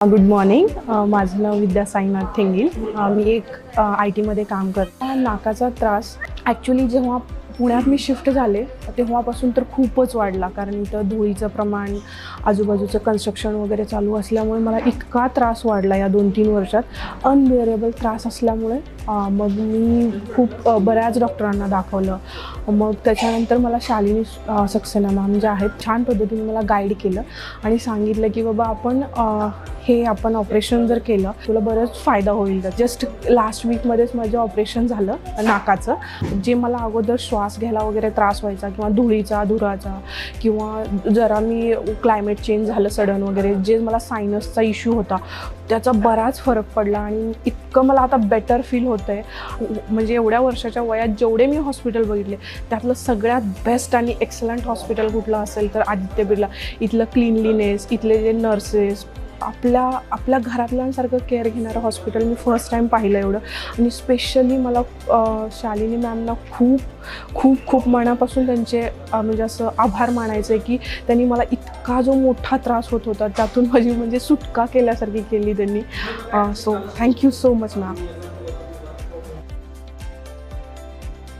Good morning. माझं नाव विद्या साईनाथ थेंगील. मी एक IT मध्ये काम करते. नाकाचा त्रास ॲक्च्युली जेव्हा पुण्यात मी शिफ्ट झाले तेव्हापासून तर खूपच वाढला, कारण इथं धुळीचं प्रमाण, आजूबाजूचं कन्स्ट्रक्शन वगैरे चालू असल्यामुळे मला इतका त्रास वाढला या 2-3 वर्षात. अनबिअरेबल त्रास असल्यामुळे मग मी खूप बऱ्याच डॉक्टरांना दाखवलं. मग त्याच्यानंतर मला शालिनी सक्सेना मॅम जे आहेत, छान पद्धतीने मला गाईड केलं आणि सांगितलं की बाबा आपण ऑपरेशन जर केलं तुला बरंच फायदा होईल. जस्ट लास्ट वीकमध्येच माझं ऑपरेशन झालं नाकाचं. जे मला अगोदर श्वास घ्यायला वगैरे त्रास व्हायचा किंवा धुळीचा, धुराचा, किंवा जरा मी क्लायमेट चेंज झालं सडन वगैरे, जे मला सायनसचा इश्यू होता त्याचा बराच फरक पडला आणि इतकं मला आता बेटर फील होतं आहे. म्हणजे एवढ्या वर्षाच्या वयात जेवढे मी हॉस्पिटल बघितले त्यातलं सगळ्यात बेस्ट आणि एक्सलंट हॉस्पिटल कुठलं असेल तर आदित्य बिर्ला. इथलं क्लीनलीनेस, इथले जे नर्सेस, आपल्या घरातल्यांसारखं केअर घेणारं हॉस्पिटल मी फर्स्ट टाईम पाहिलं एवढं. आणि स्पेशली मला शालिनी मॅमना खूप खूप खूप मनापासून त्यांचे म्हणजे असं आभार मानायचं आहे की त्यांनी मला इतका जो मोठा त्रास होत होता त्यातून माझी म्हणजे सुटका केल्यासारखी केली त्यांनी. So thank you so much ma'am.